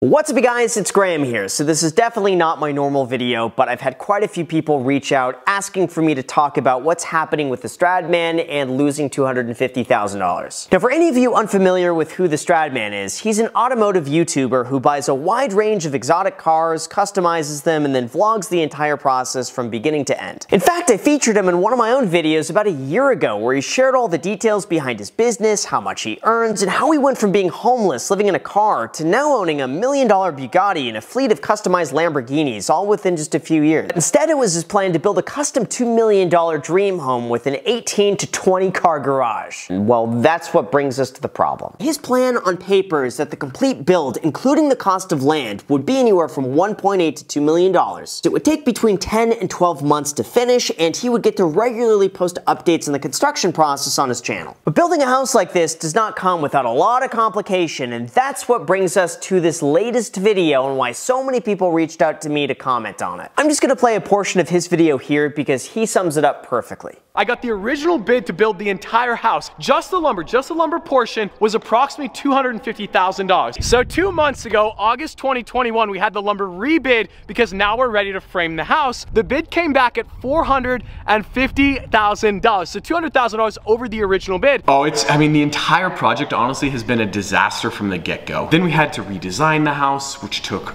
What's up you guys, it's Graham here. So this is definitely not my normal video, but I've had quite a few people reach out asking for me to talk about what's happening with the Stradman and losing $250,000. Now for any of you unfamiliar with who the Stradman is, he's an automotive YouTuber who buys a wide range of exotic cars, customizes them, and then vlogs the entire process from beginning to end. In fact, I featured him in one of my own videos about a year ago where he shared all the details behind his business, how much he earns, and how he went from being homeless, living in a car, to now owning $1 million Bugatti and a fleet of customized Lamborghinis, all within just a few years. Instead, it was his plan to build a custom $2 million dream home with an 18 to 20 car garage. Well, that's what brings us to the problem. His plan on paper is that the complete build, including the cost of land, would be anywhere from $1.8 to $2 million. It would take between 10 and 12 months to finish, and he would get to regularly post updates on the construction process on his channel. But building a house like this does not come without a lot of complication, and that's what brings us to this latest video and why so many people reached out to me to comment on it. I'm just gonna play a portion of his video here because he sums it up perfectly. I got the original bid to build the entire house. Just the lumber portion was approximately $250,000. So 2 months ago, August 2021, we had the lumber rebid because now we're ready to frame the house. The bid came back at $450,000. So $200,000 over the original bid. I mean, the entire project honestly has been a disaster from the get-go. Then we had to redesign the house, which took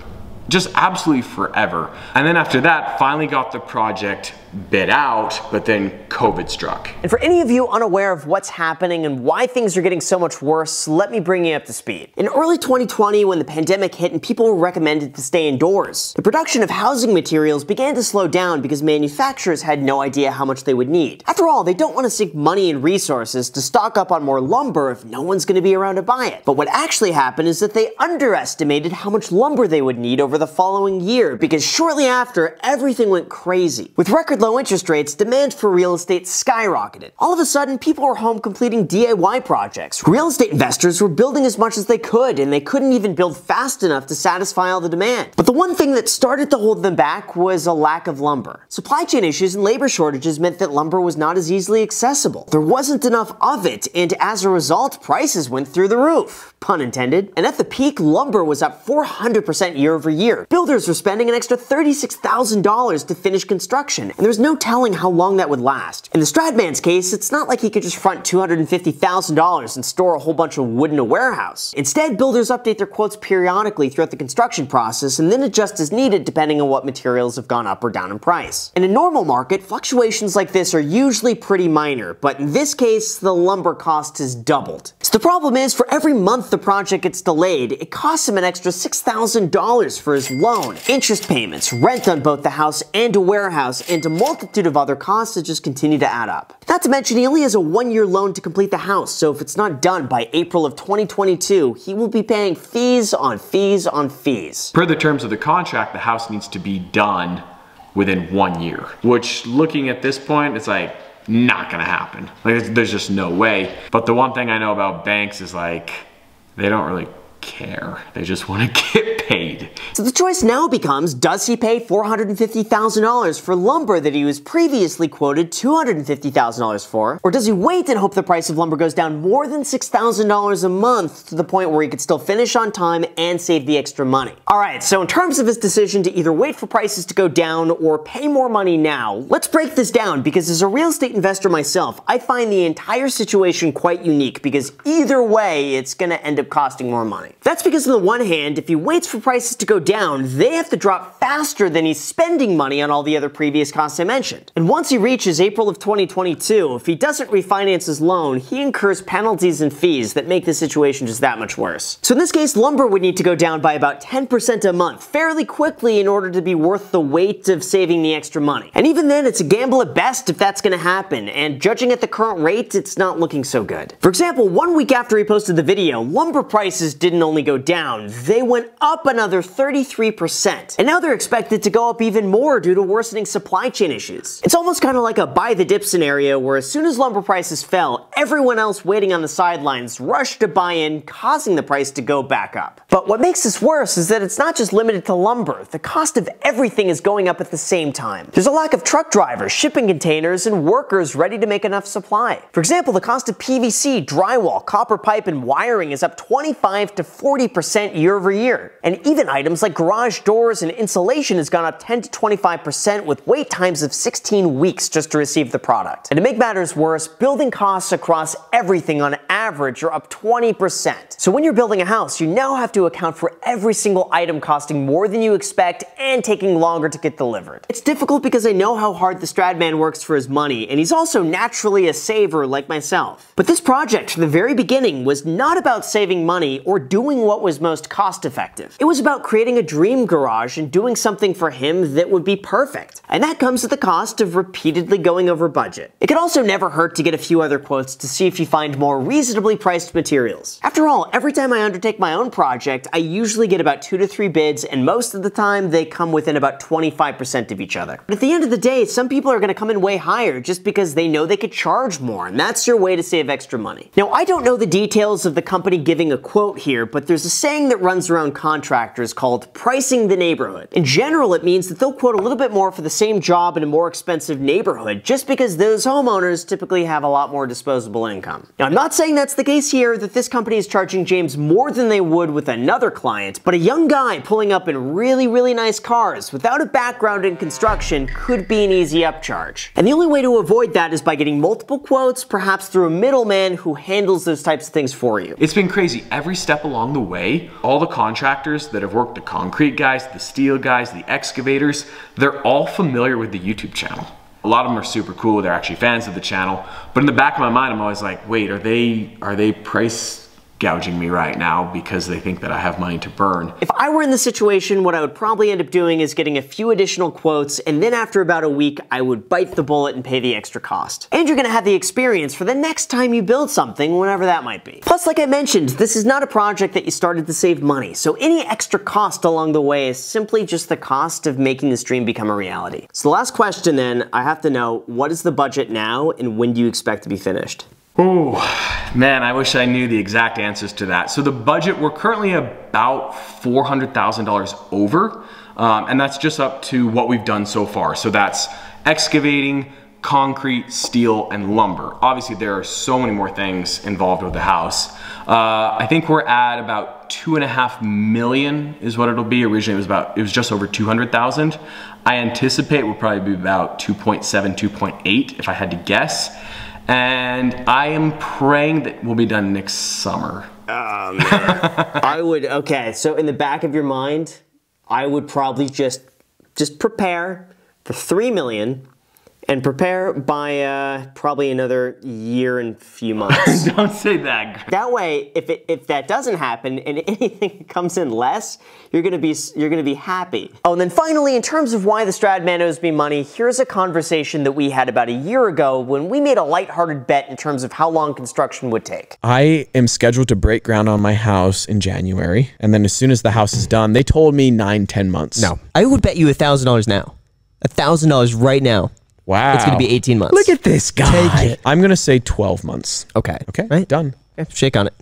just absolutely forever. And then after that, finally got the project bid out, but then COVID struck. And for any of you unaware of what's happening and why things are getting so much worse, let me bring you up to speed. In early 2020, when the pandemic hit and people were recommended to stay indoors, the production of housing materials began to slow down because manufacturers had no idea how much they would need. After all, they don't want to sink money and resources to stock up on more lumber if no one's going to be around to buy it. But what actually happened is that they underestimated how much lumber they would need over the following year, because shortly after, everything went crazy. With record low interest rates, demand for real estate skyrocketed. All of a sudden, people were home completing DIY projects. Real estate investors were building as much as they could, and they couldn't even build fast enough to satisfy all the demand. But the one thing that started to hold them back was a lack of lumber. Supply chain issues and labor shortages meant that lumber was not as easily accessible. There wasn't enough of it, and as a result, prices went through the roof. Pun intended. And at the peak, lumber was up 400% year over year. Builders were spending an extra $36,000 to finish construction, and there's no telling how long that would last. In the Stradman's case, it's not like he could just front $250,000 and store a whole bunch of wood in a warehouse. Instead, builders update their quotes periodically throughout the construction process and then adjust as needed depending on what materials have gone up or down in price. In a normal market, fluctuations like this are usually pretty minor, but in this case, the lumber cost has doubled. So the problem is, for every month the project gets delayed, it costs him an extra $6,000 for his loan, interest payments, rent on both the house and a warehouse, and a multitude of other costs that just continue to add up. Not to mention, he only has a 1-year loan to complete the house, so if it's not done by April of 2022, he will be paying fees on fees on fees. Per the terms of the contract, the house needs to be done within 1 year, which, looking at this point, it's like, not gonna happen. Like, there's just no way. But the one thing I know about banks is like, they don't really care. They just want to get paid. So the choice now becomes, does he pay $450,000 for lumber that he was previously quoted $250,000 for? Or does he wait and hope the price of lumber goes down more than $6,000 a month to the point where he could still finish on time and save the extra money? Alright, so in terms of his decision to either wait for prices to go down or pay more money now, let's break this down, because as a real estate investor myself, I find the entire situation quite unique, because either way, it's gonna end up costing more money. That's because on the one hand, if he waits for prices to go down, they have to drop faster than he's spending money on all the other previous costs I mentioned. And once he reaches April of 2022, if he doesn't refinance his loan, he incurs penalties and fees that make the situation just that much worse. So in this case, lumber would need to go down by about 10% a month fairly quickly in order to be worth the weight of saving the extra money. And even then, it's a gamble at best if that's gonna happen, and judging at the current rate, it's not looking so good. For example, 1 week after he posted the video, lumber prices didn't only go down, they went up another 33%. And now they're expected to go up even more due to worsening supply chain issues. It's almost kind of like a buy the dip scenario where as soon as lumber prices fell, everyone else waiting on the sidelines rushed to buy in, causing the price to go back up. But what makes this worse is that it's not just limited to lumber. The cost of everything is going up at the same time. There's a lack of truck drivers, shipping containers, and workers ready to make enough supply. For example, the cost of PVC, drywall, copper pipe, and wiring is up 25 to 40% year over year. And even items like garage doors and insulation has gone up 10 to 25% with wait times of 16 weeks just to receive the product. And to make matters worse, building costs across everything on average are up 20%. So when you're building a house, you now have to account for every single item costing more than you expect and taking longer to get delivered. It's difficult because I know how hard the Stradman works for his money, and he's also naturally a saver like myself. But this project from the very beginning was not about saving money or doing what was most cost effective. It was about creating a dream garage and doing something for him that would be perfect. And that comes at the cost of repeatedly going over budget. It could also never hurt to get a few other quotes to see if you find more reasonably priced materials. After all, every time I undertake my own project, I usually get about 2 to 3 bids, and most of the time they come within about 25% of each other. But at the end of the day, some people are going to come in way higher just because they know they could charge more, and that's your way to save extra money. Now, I don't know the details of the company giving a quote here, but there's a saying that runs around contractors called pricing the neighborhood. In general, it means that they'll quote a little bit more for the same job in a more expensive neighborhood just because those homeowners typically have a lot more disposable income. Now, I'm not saying that's the case here, that this company is charging James more than they would with another client, but a young guy pulling up in really nice cars without a background in construction could be an easy upcharge. And the only way to avoid that is by getting multiple quotes, perhaps through a middleman who handles those types of things for you. It's been crazy. Every step along the way, all the contractors that have worked, the concrete guys, the steel guys, the excavators, they're all familiar with the YouTube channel. A lot of them are super cool. They're actually fans of the channel. But in the back of my mind, I'm always like, wait, are they price gouging me right now because they think that I have money to burn? If I were in the situation, what I would probably end up doing is getting a few additional quotes, and then after about a week, I would bite the bullet and pay the extra cost. And you're gonna have the experience for the next time you build something, whenever that might be. Plus, like I mentioned, this is not a project that you started to save money, so any extra cost along the way is simply just the cost of making this dream become a reality. So the last question then, I have to know, what is the budget now, and when do you expect to be finished? Oh, man, I wish I knew the exact answers to that. So the budget, we're currently about $400,000 over, and that's just up to what we've done so far. So that's excavating, concrete, steel, and lumber. Obviously, there are so many more things involved with the house. I think we're at about 2.5 million is what it'll be. Originally, it was just over 200,000. I anticipate we'll probably be about 2.7, 2.8 if I had to guess. And I am praying that we'll be done next summer. Man. Okay, so in the back of your mind, I would probably just prepare for 3 million and prepare by probably another year and few months. Don't say that. That way, if that doesn't happen and anything comes in less, you're gonna be happy. Oh, and then finally, in terms of why the Stradman owes me money, here's a conversation that we had about a year ago when we made a lighthearted bet in terms of how long construction would take. I am scheduled to break ground on my house in January, and then as soon as the house is done, they told me 9-10 months. No, I would bet you $1,000 now. $1,000 right now. Wow. It's going to be 18 months. Look at this guy. Take it. I'm going to say 12 months. Okay. Okay, right. done. Okay. Shake on it.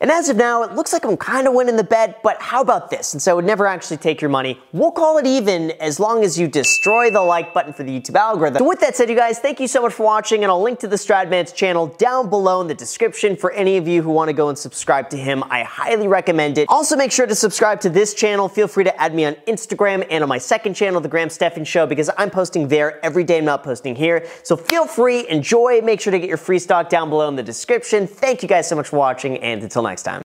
And as of now, it looks like I'm kind of winning the bet, but how about this? Since I would never actually take your money, we'll call it even as long as you destroy the like button for the YouTube algorithm. So with that said, you guys, thank you so much for watching, and I'll link to the Stradman's channel down below in the description for any of you who want to go and subscribe to him. I highly recommend it. Also, make sure to subscribe to this channel. Feel free to add me on Instagram and on my second channel, The Graham Stephan Show, because I'm posting there every day. I'm not posting here. So feel free, enjoy. Make sure to get your free stock down below in the description. Thank you guys so much for watching, and until next time.